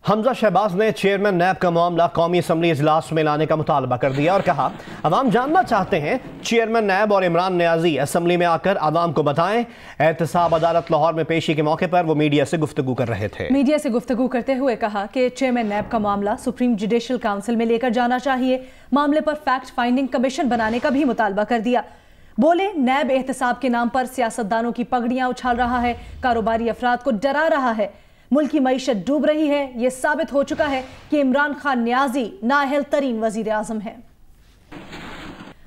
حمزہ شہباز نے chairman NAB کا معاملہ قومی اسمبلی اجلاس میں لانے کا مطالبہ کر دیا اور کہا عوام جاننا چاہتے ہیں، چیئرمین نیب اور عمران نیازی اسمبلی میں آ کر عوام کو بتائیں۔ احتساب عدالت لاہور میں پیشی کے موقع پر وہ میڈیا سے گفتگو کر رہے تھے۔ میڈیا سے گفتگو کرتے ہوئے کہا کہ چیئرمین نیب کا معاملہ سپریم جوڈیشل کونسل میں لے کر جانا چاہیے۔ معاملے پر فیکٹ فائنڈنگ کمیشن بنانے کا بھی مطالبہ کر دیا۔ بولے نیب احتساب کے نام پر سیاستدانوں کی پگڑیاں اچھال رہا ہے، کاروباری افراد کو ڈرا رہا ہے، ملکی معیشت ڈوب رہی ہے۔ یہ ثابت ہو چکا ہے کہ عمران خان نیازی نااہل ترین وزیر اعظم ہے۔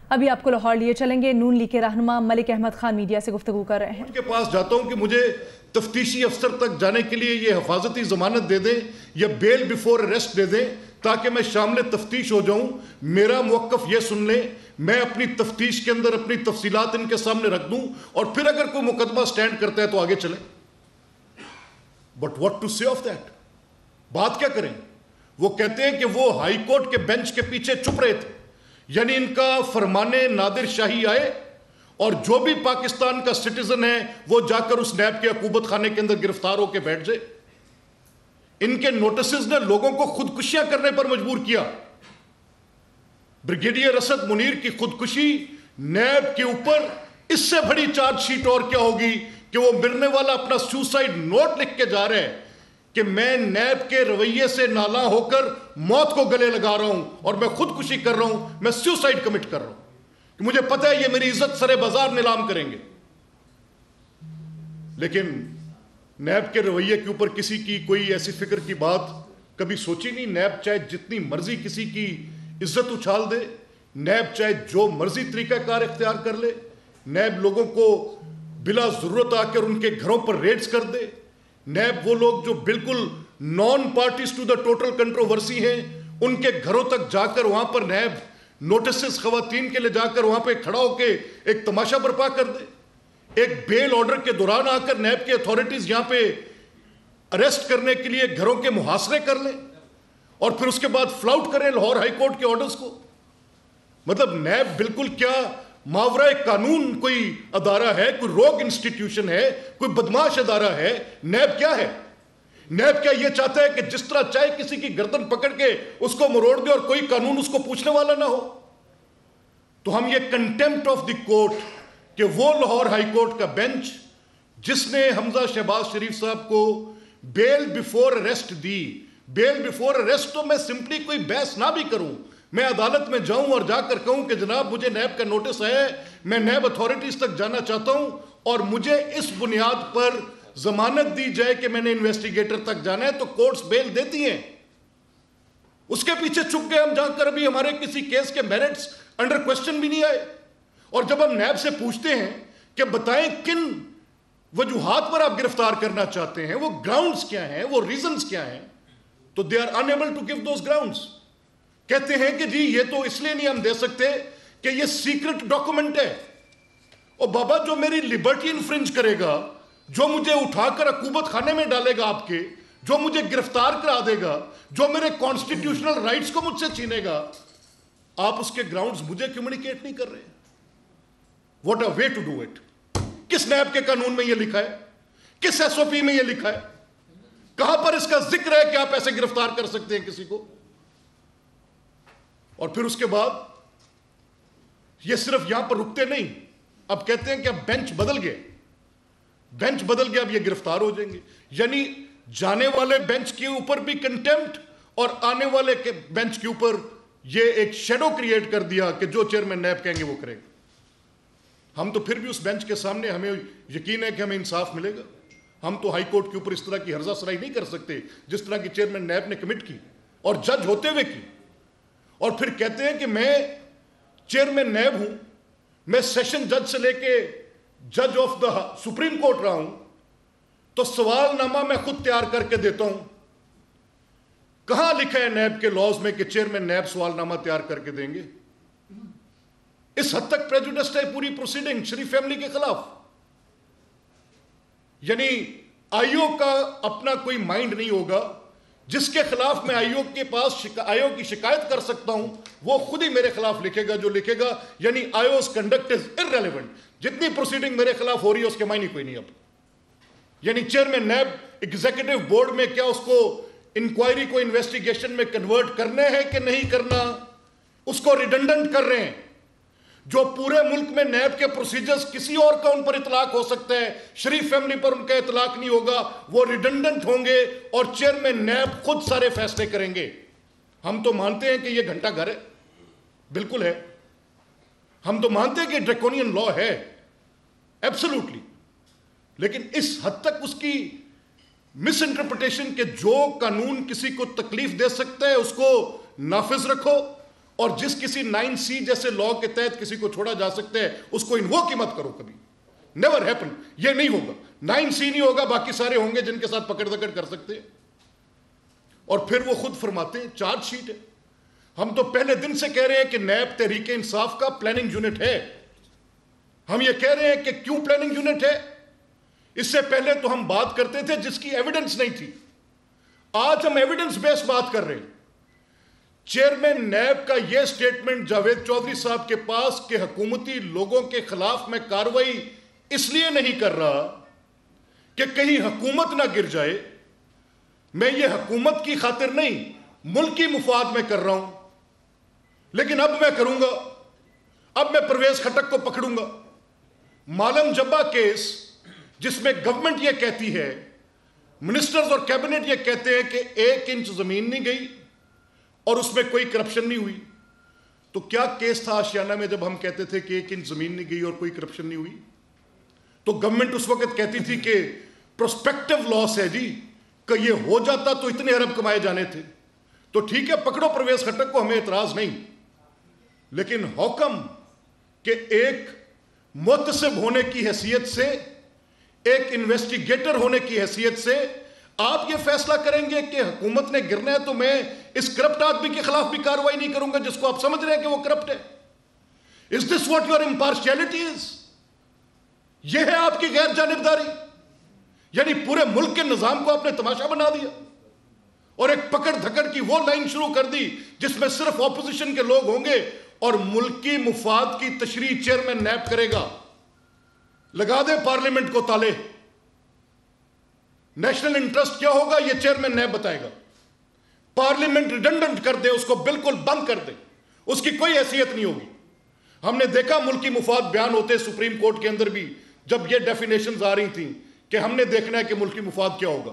ابھی آپ کو لاہور لیے چلیں گے۔ نون لیگ کے رہنما ملک احمد خان میڈیا سے گفتگو کر رہے ہیں۔ ان کے پاس جاتا ہوں کہ مجھے تفتیشی افسر تک جانے کے لیے یہ حفاظتی ضمانت دے دیں یا بیل بیفور اریسٹ دے دیں تاکہ میں شامل تفتیش ہو جاؤں، میرا موقف یہ سن لیں، میں اپنی تفتیش کے اندر اپنی تفصیلات ان کے سامنے رکھ دوں اور پھر اگر کوئی مقدمہ سٹینڈ کرتا ہے تو آگے چلیں۔ بٹ واٹ ٹو سے آف دیٹ؟ بات کیا کریں؟ وہ کہتے ہیں کہ وہ ہائی کورٹ کے بینچ کے پیچھے چھپ رہے تھے، یعنی ان کا فرمان نادر شاہی آئے اور جو بھی پاکستان کا سٹیزن ہے وہ جا کر اس نیب کے عقوبت خانے کے اندر گرفتار ہو کے بیٹھ جائے۔ ان کے نوٹسز نے لوگوں کو خودکشیاں کرنے پر مجبور کیا۔ بریگیڈیئر اسد منیر کی خودکشی نیب کے اوپر، اس سے بڑی چارج شیٹ اور کیا ہوگی کہ وہ مرنے والا اپنا سوسائڈ نوٹ لکھ کے جا رہے ہیں کہ میں نیب کے رویے سے نالاں ہو کر موت کو گلے لگا رہا ہوں اور میں خودکشی کر رہا ہوں، میں سوسائڈ کمٹ کر رہا ہوں کہ مجھے پتہ ہے یہ میری عزت سرے بازار نیلام کریں گے۔ لیکن نیب کے رویے کے اوپر کسی کی کوئی ایسی فکر کی بات کبھی سوچی نہیں۔ نیب چاہے جتنی مرضی کسی کی عزت اچھال دے، نیب چاہے جو مرضی طریقہ کار اختیار کر لے، نیب لوگوں کو بلا ضرورت آ کر ان کے گھروں پر ریڈز کر دے، نیب وہ لوگ جو بالکل non parties to the total controversy ہیں ان کے گھروں تک جا کر وہاں پر نیب نوٹسز خواتین کے لے جا کر وہاں پہ کھڑا ہو کے ایک تماشا برپا کر دے۔ ایک بیل آرڈر کے دوران آ کر نیب کے اتھارٹیز یہاں پہ اریسٹ کرنے کے لیے گھروں کے محاصرے کر لیں اور پھر اس کے بعد فلاؤٹ کریں لاہور ہائی کورٹ کے آرڈرز کو۔ مطلب نیب بالکل کیا ماورائے قانون کوئی ادارہ ہے، کوئی روگ انسٹیٹیوشن ہے، کوئی بدماش ادارہ ہے؟ نیب کیا ہے؟ نیب کیا یہ چاہتا ہے کہ جس طرح چاہے کسی کی گردن پکڑ کے اس کو مروڑ دے اور کوئی قانون اس کو پوچھنے والا نہ ہو؟ تو ہم یہ کنٹیمپٹ آف دی کورٹ کہ وہ لاہور ہائی کورٹ کا بینچ جس نے حمزہ شہباز شریف صاحب کو بیل بیفور اریسٹ دی، بیل بیفور اریسٹ تو میں سمپلی کوئی بحث نہ بھی کروں، میں عدالت میں جاؤں اور جا کر کہوں کہ جناب مجھے نیب کا نوٹس ہے، میں نیب اتھارٹیز تک جانا چاہتا ہوں اور مجھے اس بنیاد پر ضمانت دی جائے کہ میں نے انویسٹیگیٹر تک جانا ہے، تو کورٹس بیل دیتی ہیں۔ اس کے پیچھے چھپ گئے ہم جا کر، ابھی ہمارے کسی کیس کے میرٹس انڈر کوسچن بھی نہیں آئے۔ اور جب ہم نیب سے پوچھتے ہیں کہ بتائیں کن وجوہات پر آپ گرفتار کرنا چاہتے ہیں، وہ گراؤنڈز کیا ہیں، وہ ریزنز کیا ہیں، تو they are unable to give those grounds۔ کہتے ہیں کہ جی یہ تو اس لیے نہیں ہم دے سکتے کہ یہ سیکرٹ ڈاکومنٹ ہے۔ اور بابا جو میری لبرٹی انفرنج کرے گا، جو مجھے اٹھا کر عقوبت خانے میں ڈالے گا آپ کے، جو مجھے گرفتار کرا دے گا، جو میرے کانسٹیٹیوشنل رائٹس کو مجھ سے چھینے گا، آپ اس کے گراؤنڈز مجھے کمیونیکیٹ نہیں کر رہے۔ What a way to do it۔ کس نیب کے قانون میں یہ لکھا ہے؟ کس ایس او پی میں یہ لکھا ہے؟ کہاں پر اس کا ذکر ہے کہ آپ ایسے گرفتار کر سکتے ہیں کسی کو؟ اور پھر اس کے بعد یہ صرف یہاں پر رکتے نہیں، اب کہتے ہیں کہ اب بینچ بدل گئے، بینچ بدل گیا، اب یہ گرفتار ہو جائیں گے۔ یعنی جانے والے بینچ کے اوپر بھی کنٹیمپٹ اور آنے والے بینچ کے اوپر یہ ایک شیڈو کریٹ کر دیا کہ جو چیئرمین نیب کہیں گے وہ کرے گا۔ ہم تو پھر بھی اس بینچ کے سامنے ہمیں یقین ہے کہ ہمیں انصاف ملے گا۔ ہم تو ہائی کورٹ کے اوپر اس طرح کی ہرزہ سرائی نہیں کر سکتے جس طرح کی چیئرمین نیب نے کمٹ کی اور جج ہوتے ہوئے کی، اور پھر کہتے ہیں کہ میں چیئرمین نیب ہوں، میں سیشن جج سے لے کے جج آف دا سپریم کورٹ رہا ہوں، تو سوال نامہ میں خود تیار کر کے دیتا ہوں۔ کہاں لکھا ہے نیب کے لاز میں کہ چیئرمین نیب سوال نامہ تیار کر کے دیں گے؟ اس حد تک پریجوڈسڈ ہے پوری پروسیڈنگ شریف فیملی کے خلاف۔ یعنی آئی او کا اپنا کوئی مائنڈ نہیں ہوگا، جس کے خلاف میں آئی او کے پاس آئی او کی شکایت کر سکتا ہوں وہ خود ہی میرے خلاف لکھے گا جو لکھے گا۔ یعنی آئی اوز کنڈکٹ از irrelevant، جتنی پروسیڈنگ میرے خلاف ہو رہی ہے اس کے معنی کوئی نہیں اب۔ یعنی چیئرمین نیب ایگزیکٹو بورڈ میں کیا اس کو انکوائری کو انویسٹیگیشن میں کنورٹ کرنے ہیں کہ نہیں کرنا، اس کو ریڈنڈنٹ کر رہے ہیں. جو پورے ملک میں نیب کے پروسیجرز کسی اور کا ان پر اطلاق ہو سکتا ہے، شریف فیملی پر ان کا اطلاق نہیں ہوگا، وہ ریڈنڈنٹ ہوں گے اور چیئرمین نیب خود سارے فیصلے کریں گے. ہم تو مانتے ہیں کہ یہ گھنٹہ گھر ہے، بالکل ہے. ہم تو مانتے ہیں کہ ڈریکونین لا ہے، ایبسولوٹلی. لیکن اس حد تک اس کی مس انٹرپریٹیشن کہ جو قانون کسی کو تکلیف دے سکتا ہے اس کو نافذ رکھو، اور جس کسی 9C جیسے لا کے تحت کسی کو چھوڑا جا سکتا ہے اس کو انووک ہی مت کرو کبھی. Never happen. یہ نہیں ہوگا. 9C نہیں ہوگا، باقی سارے ہوں گے جن کے ساتھ پکڑ دکڑ کر سکتے ہیں. اور پھر وہ خود فرماتے ہیں چارج شیٹ ہے. ہم تو پہلے دن سے کہہ رہے ہیں کہ نیب تحریک انصاف کا پلاننگ یونٹ ہے. ہم یہ کہہ رہے ہیں کہ کیوں پلاننگ یونٹ ہے. اس سے پہلے تو ہم بات کرتے تھے جس کی ایویڈنس نہیں تھی. آج ہم ایویڈنس بیس بات کر رہے ہیں. چیئرمین نیب کا یہ سٹیٹمنٹ جاوید چودھری صاحب کے پاس کہ حکومتی لوگوں کے خلاف میں کارروائی اس لیے نہیں کر رہا کہ کہیں حکومت نہ گر جائے، میں یہ حکومت کی خاطر نہیں ملکی مفاد میں کر رہا ہوں، لیکن اب میں کروں گا. اب میں پرویز خٹک کو پکڑوں گا. مالم جبا کیس جس میں گورنمنٹ یہ کہتی ہے، منسٹرز اور کیبنٹ یہ کہتے ہیں کہ 1 انچ زمین نہیں گئی اور اس میں کوئی کرپشن نہیں ہوئی. تو کیا کیس تھا آشیانہ میں جب ہم کہتے تھے کہ 1 انچ زمین نہیں گئی اور کوئی کرپشن نہیں ہوئی؟ تو گورنمنٹ اس وقت کہتی تھی کہ پروسپیکٹو لاس ہے جی، کہ یہ ہو جاتا تو اتنے ارب کمائے جانے تھے. تو ٹھیک ہے، پکڑو پرویز خٹک کو، ہمیں اعتراض نہیں. لیکن حکم کہ ایک محتسب ہونے کی حیثیت سے، ایک انویسٹیگیٹر ہونے کی حیثیت سے آپ یہ فیصلہ کریں گے کہ حکومت نے گرنا ہے تو میں اس کرپٹ آدمی کے خلاف بھی کارروائی نہیں کروں گا جس کو آپ سمجھ رہے ہیں کہ وہ کرپٹ ہے. Is this what your impartiality is? یہ ہے آپ کی غیر جانبداری. یعنی پورے ملک کے نظام کو آپ نے تماشا بنا دیا اور ایک پکڑ دھکڑ کی وہ لائن شروع کر دی جس میں صرف اپوزیشن کے لوگ ہوں گے اور ملکی مفاد کی تشریح چیئرمین نیب کرے گا. لگا دے پارلیمنٹ کو تالے. نیشنل انٹرسٹ کیا ہوگا یہ چیئرمین نیب بتائے گا. پارلیمنٹ ریڈنڈنٹ کر دے، اس کو بالکل بند کر دے، اس کی کوئی حیثیت نہیں ہوگی. ہم نے دیکھا ملکی مفاد بیان ہوتے سپریم کورٹ کے اندر بھی، جب یہ ڈیفینیشنز آ رہی تھیں کہ ہم نے دیکھنا ہے کہ ملکی مفاد کیا ہوگا،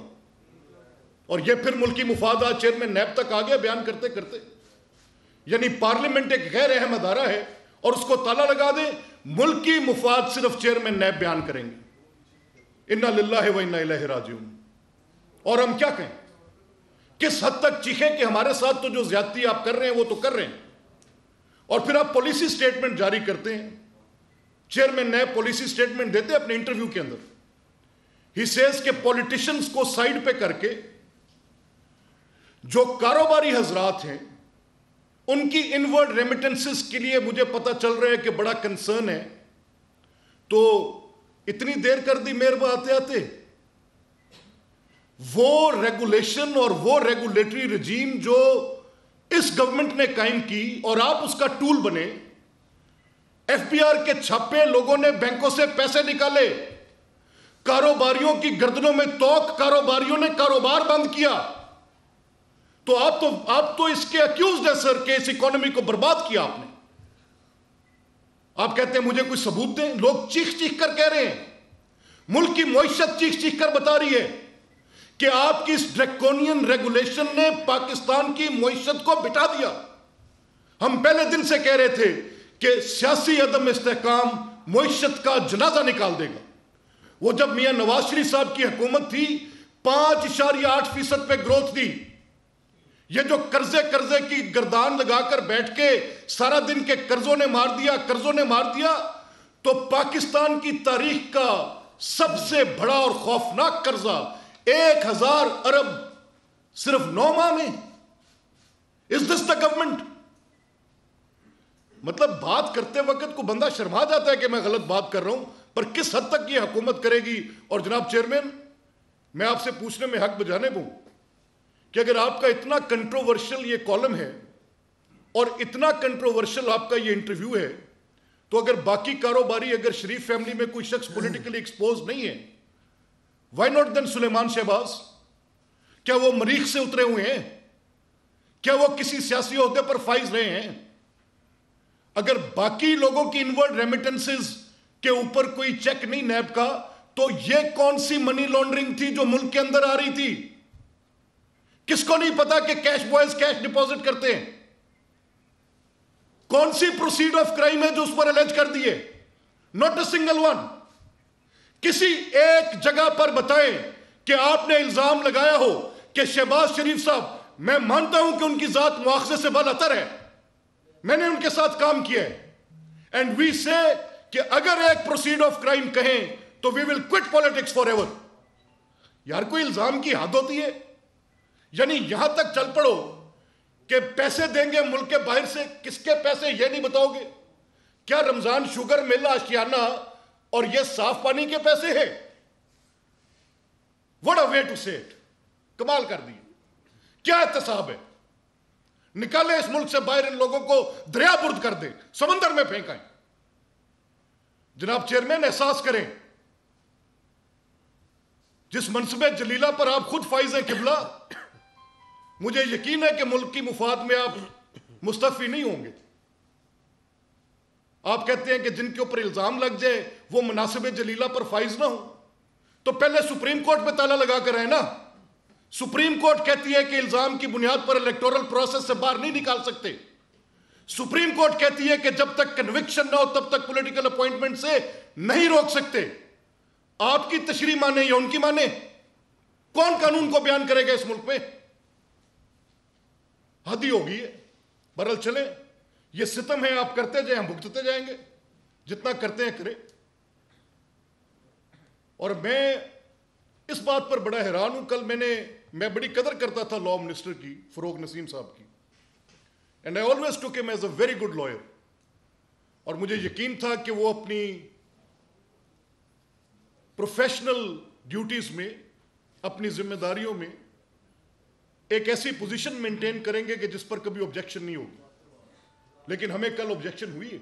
اور یہ پھر ملکی مفاد آج چیئرمین نیب تک آ گیا بیان کرتے کرتے. یعنی پارلیمنٹ ایک غیر اہم ادارہ ہے اور اس کو تالا لگا دے. ملکی مفاد صرف چیئرمین نیب بیان کریں گے. انا للہ و انا الیہ راجعون. اور ہم کیا کہیں، کس حد تک چیخیں کہ ہمارے ساتھ تو جو زیادتی آپ کر رہے ہیں وہ تو کر رہے ہیں، اور پھر آپ پالیسی سٹیٹمنٹ جاری کرتے ہیں. چیئرمین نیب پالیسی سٹیٹمنٹ دیتے ہیں اپنے انٹرویو کے اندر. ہی سیز کہ پولیٹیشنز کو سائیڈ پہ کر کے جو کاروباری حضرات ہیں ان کی انورڈ ریمیٹنسز کے لیے مجھے پتا چل رہا ہے کہ بڑا کنسرن ہے. تو اتنی دیر کر دی مہربا آتے آتے. وہ ریگولیشن اور وہ ریگولیٹری رجیم جو اس گورنمنٹ نے قائم کی اور آپ اس کا ٹول بنے. ایف بی آر کے چھاپے، لوگوں نے بینکوں سے پیسے نکالے، کاروباریوں کی گردنوں میں توق، کاروباریوں نے کاروبار بند کیا. تو آپ تو اس کے اکیوزڈ ہے سر کہ اس اکانومی کو برباد کیا آپ نے. آپ کہتے ہیں مجھے کوئی ثبوت دیں. لوگ چیخ چیخ کر کہہ رہے ہیں، ملک کی معیشت چیخ چیخ کر بتا رہی ہے کہ آپ کی اس ڈریکونین ریگولیشن نے پاکستان کی معیشت کو بٹا دیا. ہم پہلے دن سے کہہ رہے تھے کہ سیاسی عدم استحکام معیشت کا جنازہ نکال دے گا. وہ جب میاں نواز شریف صاحب کی حکومت تھی 5.8% پہ گروتھ دی. یہ جو قرضے کی گردان لگا کر بیٹھ کے سارا دن کے قرضوں نے مار دیا تو پاکستان کی تاریخ کا سب سے بڑا اور خوفناک قرضہ 1000 ارب صرف 9 ماہ میں. Is this the government? مطلب بات کرتے وقت کو بندہ شرما جاتا ہے کہ میں غلط بات کر رہا ہوں، پر کس حد تک یہ حکومت کرے گی. اور جناب چیئرمین، میں آپ سے پوچھنے میں حق بجانب ہوں کہ اگر آپ کا اتنا کنٹروورشل یہ کالم ہے اور اتنا کنٹروورشل آپ کا یہ انٹرویو ہے، تو اگر باقی کاروباری، اگر شریف فیملی میں کوئی شخص پولیٹیکلی ایکسپوز نہیں ہے، وائی ناٹ دین سلیمان شہباز؟ क्या वो मरीख से उतरे हुए हैं? क्या वो किसी सियासी ओहदे पर फाइज रहे हैं? अगर बाकी लोगों की इनवर्ड रेमिटेंसेस के ऊपर कोई चेक नहीं नैब का, तो ये कौन सी मनी लॉन्ड्रिंग थी जो मुल्क के अंदर आ रही थी? किसको नहीं पता कि कैश बॉयज कैश डिपॉजिट करते हैं? कौन सी प्रोसीड ऑफ क्राइम है जो उस पर अलेज कर दिए? Not a single one. किसी एक जगह पर बताएं कि आपने इल्जाम लगाया हो कि शहबाज शरीफ साहब, मैं मानता हूं कि उनकी जात मुआखजे से बदतर है, मैंने उनके साथ काम किया है, एंड वी से कि अगर एक प्रोसीड ऑफ क्राइम कहें तो we will quit politics forever. यार कोई इल्जाम की हद होती है? यानी यहां तक चल पड़ो कि पैसे देंगे मुल्क के बाहर से, किसके पैसे ये नहीं बताओगे? क्या रमजान शुगर मेला आशियाना और ये साफ पानी के पैसे हैं? व्हाट अ वे टू से इट। कमाल कर दिए। क्या एहतसाब है? निकाले इस मुल्क से बाहर इन लोगों को, दरिया बुर्द कर दे, समंदर में फेंकाएं। जनाब चेयरमैन, एहसास करें, जिस मनसबे जलीला पर आप खुद फाइज हैं किबला, मुझे यकीन है कि मुल्क की मुफाद में आप मुस्तफी नहीं होंगे। आप कहते हैं कि जिनके ऊपर इल्जाम लग जाए वो मुनासिबे जलीला पर फाइज ना हो, तो पहले सुप्रीम कोर्ट में ताला लगा कर रहे ना। सुप्रीम कोर्ट कहती है कि इल्जाम की बुनियाद पर इलेक्टोरल प्रोसेस से बाहर नहीं निकाल सकते। सुप्रीम कोर्ट कहती है कि जब तक कन्विक्शन ना हो तब तक पॉलिटिकल अपॉइंटमेंट से नहीं रोक सकते। आपकी तशरीह माने या उनकी माने, कौन कानून को बयान करेगा इस मुल्क में? हद ही होगी है। बरल चले, ये सितम है, आप करते जाए, हम भुगतते जाएंगे, जितना करते हैं करें। और मैं इस बात पर बड़ा हैरान हूं, कल मैं बड़ी कदर करता था लॉ मिनिस्टर की, फरोग नसीम साहब की, and I always took him as a very good lawyer, और मुझे यकीन था कि वो अपनी प्रोफेशनल ड्यूटीज में, अपनी जिम्मेदारियों में एक ऐसी पोजीशन मेंटेन करेंगे कि जिस पर कभी ऑब्जेक्शन नहीं होगी। लेकिन हमें कल ऑब्जेक्शन हुई है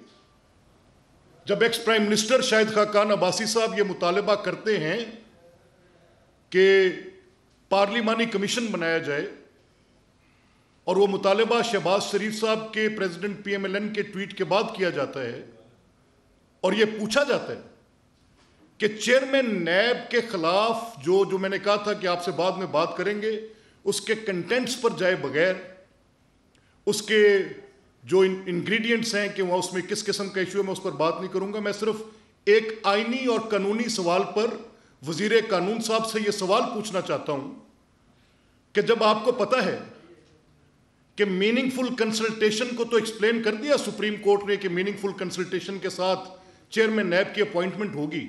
जब ex prime minister Shahid Khaqan Abbasi साहब ये मुतालबा करते हैं कि पार्लिमानी कमीशन बनाया जाए, और वो मुतालबा शहबाज शरीफ साहब के प्रेसिडेंट PMLN के ट्वीट के बाद किया जाता है, और ये पूछा जाता है कि चेयरमैन नैब के खिलाफ जो मैंने कहा था कि आपसे बाद में बात करेंगे, उसके कंटेंट्स पर जाए बगैर, उसके जो इंग्रेडिएंट्स हैं कि वहाँ उसमें किस किस्म का इशू है, मैं उस पर बात नहीं करूंगा। मैं सिर्फ एक आईनी और कानूनी सवाल पर वजीर कानून साहब से यह सवाल पूछना चाहता हूं कि जब आपको पता है कि मीनिंगफुल कंसल्टेशन को तो एक्सप्लेन कर दिया सुप्रीम कोर्ट ने कि मीनिंगफुल कंसल्टेशन के साथ चेयरमैन नैब की अपॉइंटमेंट होगी,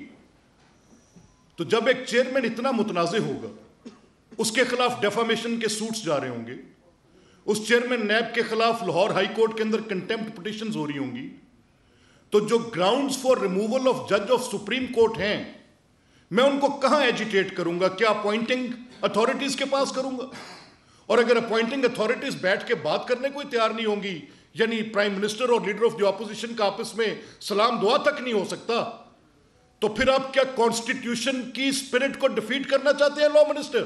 तो जब एक चेयरमैन इतना मुतनाज़े होगा, उसके खिलाफ डेफामेशन के सूट्स जा रहे होंगे, उस चेयरमैन नैब के खिलाफ लाहौर हाई कोर्ट के अंदर कंटेम्प्ट पिटिशंस हो रही होंगी, तो जो ग्राउंड्स फॉर रिमूवल ऑफ जज ऑफ सुप्रीम कोर्ट हैं, मैं उनको कहां एजिटेट करूंगा? क्या अपॉइंटिंग अथॉरिटीज के पास करूंगा? और अगर अपॉइंटिंग अथॉरिटीज बैठ के बात करने को तैयार नहीं होंगी, यानी प्राइम मिनिस्टर और लीडर ऑफ द ऑपोजिशन का आपस में सलाम दुआ तक नहीं हो सकता, तो फिर आप क्या कॉन्स्टिट्यूशन की स्पिरिट को डिफीट करना चाहते हैं? Law minister,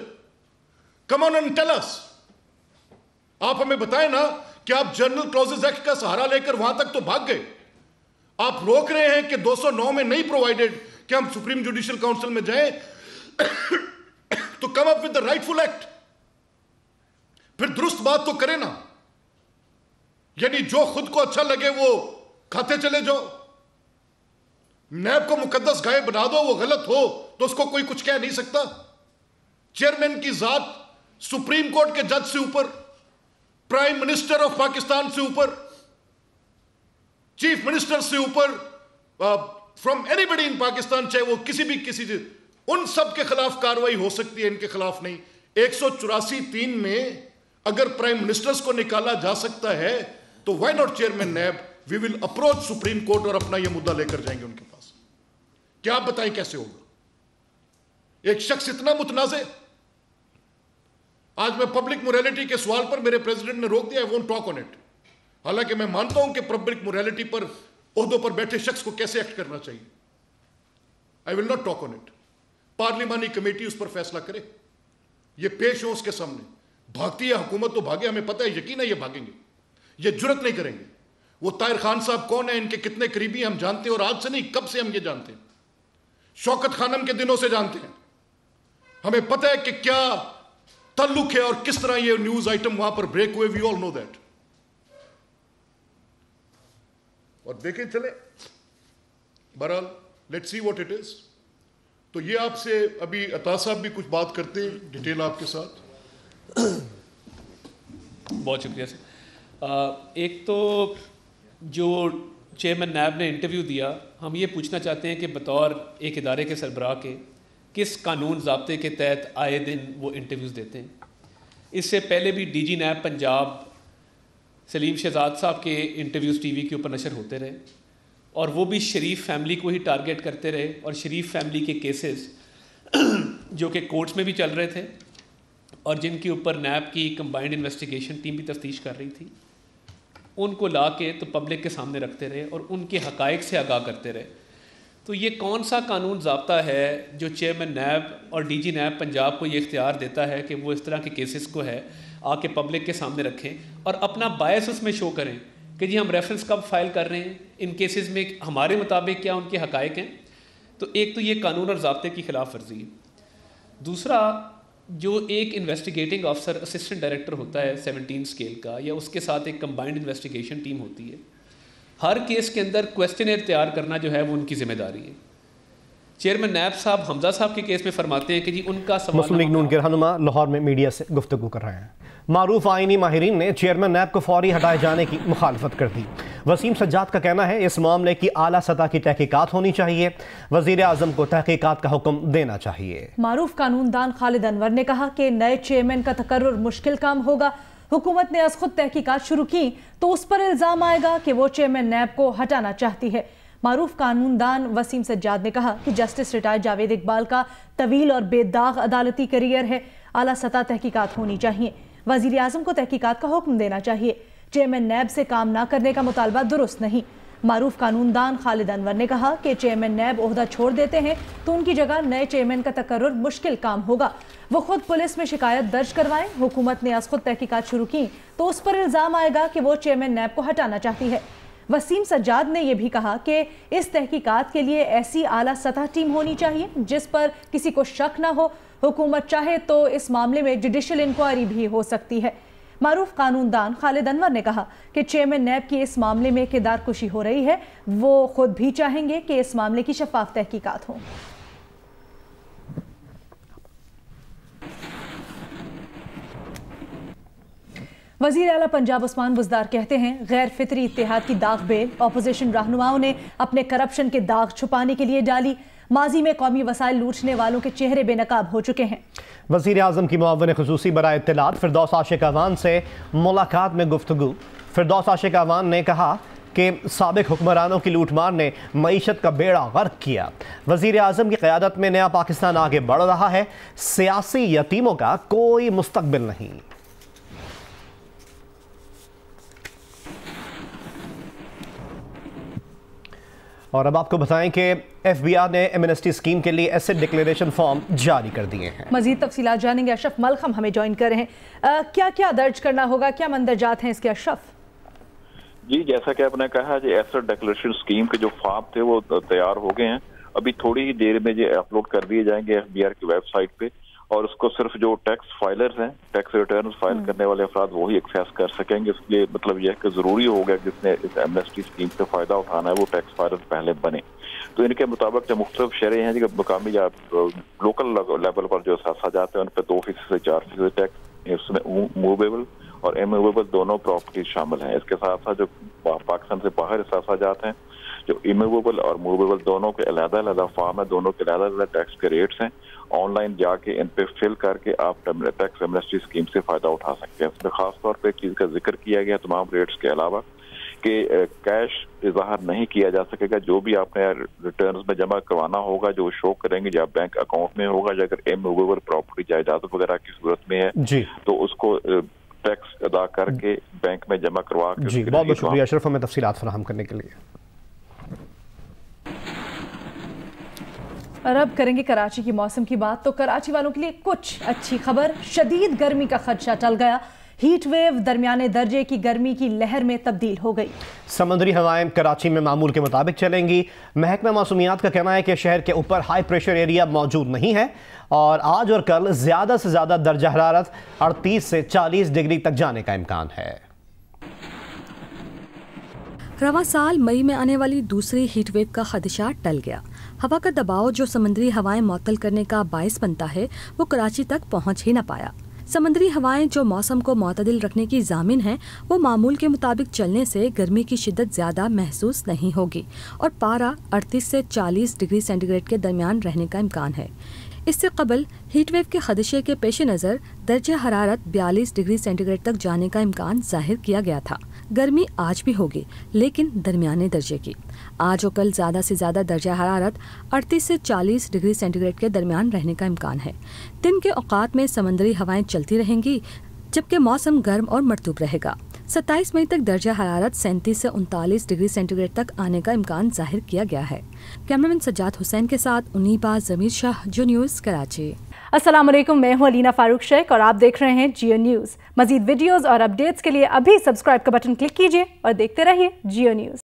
come on and tell us. आप हमें बताएं ना कि आप जनरल क्लॉजेस एक्ट का सहारा लेकर वहां तक तो भाग गए। आप रोक रहे हैं कि 209 में नहीं प्रोवाइडेड कि हम सुप्रीम जुडिशियल काउंसिल में जाएं, तो come up with the rightful act. फिर दुरुस्त बात तो करें ना, यानी जो खुद को अच्छा लगे वो खाते चले जाओ। नैब को मुकद्दस गाय बना दो, वो गलत हो तो उसको कोई कुछ कह नहीं सकता। चेयरमैन की जात सुप्रीम कोर्ट के जज से ऊपर, प्राइम मिनिस्टर ऑफ पाकिस्तान से ऊपर, चीफ मिनिस्टर से ऊपर, फ्रॉम एनीबडी इन पाकिस्तान, चाहे वो किसी उन सब के खिलाफ कार्रवाई हो सकती है, इनके खिलाफ नहीं। 184(3) में अगर प्राइम मिनिस्टर्स को निकाला जा सकता है तो why not chairman NAB? We will approach supreme court और अपना यह मुद्दा लेकर जाएंगे उनके पास। क्या आप बताएं कैसे होगा? एक शख्स इतना मुतनाज़े। आज मैं पब्लिक मोरालिटी के सवाल पर मेरे प्रेसिडेंट ने रोक दिया, I won't talk on it. हालांकि मैं मानता हूं कि पब्लिक मोरालिटी पर ओहदों पर बैठे शख्स को कैसे एक्ट करना चाहिए। I will not talk on it. पार्लिमानी कमेटी उस पर फैसला करे। ये पेश हो उसके सामने। भागती है हुकूमत तो भागे, हमें पता है, यकीन है ये भागेंगे, ये जुर्रत नहीं करेंगे। वो ताहिर खान साहब कौन है, इनके कितने करीबी हम जानते हैं, और आज से नहीं कब से हम ये जानते हैं, शौकत खानम के दिनों से जानते हैं। हमें पता है कि क्या ताल्लुक है और किस तरह ये न्यूज आइटम वहां पर ब्रेक हुए, वी ऑल नो दैट। और देखें चले, बहरहाल let's see what it is. तो ये आपसे अभी अता साहब भी कुछ बात करते हैं डिटेल आपके साथ। बहुत शुक्रिया सर। एक तो जो चेयरमैन नैब ने इंटरव्यू दिया, हम ये पूछना चाहते हैं कि बतौर एक इदारे के सरबराह के किस कानून ज़ाब्ते के तहत आए दिन वो इंटरव्यूज़ देते हैं। इससे पहले भी डीजी नैब पंजाब सलीम शहजाद साहब के इंटरव्यूज़ टीवी के ऊपर नशर होते रहे, और वो भी शरीफ फैमिली को ही टारगेट करते रहे, और शरीफ फैमिली के केसेस जो कि कोर्ट्स में भी चल रहे थे और जिनके ऊपर नैब की कंबाइंड इन्वेस्टिगेशन टीम भी तफ्तीश कर रही थी, उनको ला के तो पब्लिक के सामने रखते रहे और उनके हक़ाइक़ से आगाह करते रहे। तो ये कौन सा कानून ज़ाब्ता है जो चेयरमैन नैब और डीजी नैब पंजाब को ये इख्तियार देता है कि वो इस तरह के केसेस को है आके पब्लिक के सामने रखें और अपना बायस उसमें शो करें कि जी हम रेफरेंस कब फाइल कर रहे हैं, इन केसेस में हमारे मुताबिक क्या उनके हक़ाइक़ हैं। तो एक तो ये कानून और ज़ाब्ते की खिलाफ वर्जी है। दूसरा, जो एक इन्वेस्टिगेटिंग ऑफिसर असिस्टेंट डायरेक्टर होता है 17 स्केल का, या उसके साथ एक कंबाइंड इन्वेस्टिगेशन टीम होती है, हर केस के अंदर क्वेश्चनर तैयार करना जो है वो उनकी जिम्मेदारी है। चेयरमैन नैब साहब हमजा साहब के केस में फरमाते हैं कि जी उनका मुस्लिम लीग नून के रहनुमा लाहौर में मीडिया से गुफ्तगू कर रहे हैं। मारूफ आईनी माहिरीन ने चेयरमैन नैब को फौरी हटाए जाने की मुखालफत कर दी। वसीम सज्जाद का कहना है इस मामले की आला सतह की तहकीकात होनी चाहिए, वजीर आजम को तहकीकात का हुक्म देना चाहिए। मारूफ कानूनदान खालिद अनवर ने कहा कि नए चेयरमैन का तकर्रुर मुश्किल काम होगा। हुकूमत ने आज खुद तहकीकात शुरू की तो उस पर इल्ज़ाम आएगा कि वो चेयरमैन नैब को हटाना चाहती है। मारूफ कानूनदान वसीम सज्जाद ने कहा कि जस्टिस रिटायर्ड जावेद इकबाल का तवील और बेदाग अदालती करियर है, आला सतह तहकीकात होनी चाहिए, वजीर आजम को तहकीकात का हुक्म देना चाहिए। चेयरमैन नैब से काम ना करने का मुतालबा दुरुस्त नहीं। मारूफ कानूनदान खालिद अनवर ने कहा कि चेयरमैन नैब ओहदा छोड़ देते हैं तो उनकी जगह नए चेयरमैन का तकर्रुर मुश्किल काम होगा। वो खुद पुलिस में शिकायत दर्ज करवाएं। हुकूमत ने आज खुद तहकीकात शुरू की तो उस पर इल्ज़ाम आएगा कि वो चेयरमैन नैब को हटाना चाहती है। वसीम सज्जाद ने यह भी कहा कि इस तहकीकात के लिए ऐसी आला सतह टीम होनी चाहिए जिस पर किसी को शक ना हो। हुकूमत चाहे तो इस मामले में जुडिशल इंक्वायरी भी हो सकती है। मारूफ कानूनदान खालिद अनवर ने कहा कि चेयरमैन नैब की इस मामले में किरदार कुशी हो रही है, वो खुद भी चाहेंगे कि इस मामले की शफाफ तहकीकात हो। वज़ीर आला पंजाब उस्मान बुज़दार कहते हैं गैर फितरी इत्तेहाद की दाग बेल ऑपोजिशन रहनुमाओं ने अपने करप्शन के दाग छुपाने के लिए डाली। माजी में कौमी वसाइल लूटने वालों के चेहरे बेनकाब हो चुके हैं। वज़ीर आज़म की मुआविन ख़ुसूसी बराए इत्तलात फिरदौस आशिक अवान से मुलाकात में गुफ्तगू। फिरदौस आशिक अवान ने कहा कि साबिक हुक्मरानों की लूटमार ने मईशत का बेड़ा गर्क किया। वज़ीर आज़म की क़यादत में नया पाकिस्तान आगे बढ़ रहा है, सियासी यतीमों का कोई मुस्तकबिल नहीं। और अब आपको बताएं कि FBI ने एमनेस्टी स्कीम के लिए एसेट डिक्लेरेशन फॉर्म जारी कर दिए हैं। मजीद तफसीलात जानेंगे, अशरफ मलखम हमें ज्वाइन कर रहे हैं। क्या क्या दर्ज करना होगा, क्या मंदरजात हैं इसके अशरफ? जी, जैसा कि आपने कहा जी, एसेट डिक्लेरेशन स्कीम के जो फॉर्म थे वो तैयार हो गए हैं। अभी थोड़ी ही देर में ये अपलोड कर दिए जाएंगे FBR की वेबसाइट पे, और उसको सिर्फ जो टैक्स फाइलर्स हैं, टैक्स रिटर्न फाइल करने वाले अफराद वही एक्सेस कर सकेंगे। इसलिए मतलब यह कि जरूरी हो गया जिसने इस एमनेस्टी स्कीम से फायदा उठाना है वो टैक्स फाइलर पहले बने। तो इनके मुताबिक जो मुख्तलिफ शहरें हैं, मुकामी या लोकल लेवल पर जो असासा जाते हैं उन पर 2% से 4% टैक्स, इसमें मूवेबल और इमूवेबल दोनों प्रॉपर्टी शामिल हैं। इसके साथ साथ जो पाकिस्तान से बाहर असासा जाते हैं, जो इमूवेबल और मूवेबल दोनों के अलग-अलग फॉर्म है, दोनों के अलग-अलग टैक्स के रेट्स हैं। ऑनलाइन जाके इन पे फिल करके आप टैक्स एमनेस्टी स्कीम से फायदा उठा सकते हैं। इसमें खास तौर पे एक चीज का जिक्र किया गया तमाम रेट्स के अलावा कि कैश इज़हार नहीं किया जा सकेगा। जो भी आपने रिटर्न्स में जमा करवाना होगा जो शो करेंगे या बैंक अकाउंट में होगा, या अगर इमूवेबल प्रॉपर्टी जायदाद वगैरह की सूरत में है जी, तो उसको टैक्स अदा करके बैंक में जमा करवा के। जी, बहुत बहुत शुक्रिया अशरफ हमें तफसीलात फराहम करने के लिए। और अब करेंगे कराची की मौसम की बात। तो कराची वालों के लिए कुछ अच्छी खबर, शदीद गर्मी का खदशा टल गया। हीट वेव दरमियाने दर्जे की गर्मी की लहर में तब्दील हो गई। समुद्री हवाएं कराची में मामूल के मुताबिक चलेंगी। महकमा मौसमियात का कहना है कि शहर के ऊपर हाई प्रेशर एरिया मौजूद नहीं है और आज और कल ज़्यादा से ज़्यादा दर्जा हरारत 38 से 40 डिग्री तक जाने का इम्कान है। रवां साल मई में आने वाली दूसरी हीट वेव का खदशा टल गया। हवा का दबाव जो समुद्री हवाएं मअतल करने का बायस बनता है वो कराची तक पहुंच ही न पाया। समुद्री हवाएं जो मौसम को मुतदिल रखने की ज़ामिन हैं वो मामूल के मुताबिक चलने से गर्मी की शिद्दत ज़्यादा महसूस नहीं होगी और पारा 38 से 40 डिग्री सेंटीग्रेड के दरमियान रहने का इम्कान है। इससे कबल हीट वेव के खदशे के पेश नज़र दर्जा हरारत 42 डिग्री सेंटीग्रेड तक जाने का इम्कान जाहिर किया गया था। गर्मी आज भी होगी लेकिन दरमियाने दर्जे की। आज और कल ज़्यादा से ज़्यादा दर्जा हरारत 38 से 40 डिग्री सेंटीग्रेड के दरमियान रहने का इम्कान है। दिन के औकात में समंदरी हवाएं चलती रहेंगी जबकि मौसम गर्म और मरतूब रहेगा। 27 मई तक दर्जा हरारत 37 से 39 डिग्री सेंटीग्रेड तक आने का इम्कान जाहिर किया गया है। कैमरामैन सज्जाद हुसैन के साथ उन्नीबा ज़मीर शाह, जियो न्यूज़ कराची। अस्सलाम वालेकुम, मैं हूं अलीना फारूक शेख और आप देख रहे हैं जियो न्यूज़। मज़ीद वीडियोज़ और अपडेट्स के लिए अभी सब्सक्राइब का बटन क्लिक कीजिए और देखते रहिए जियो न्यूज़।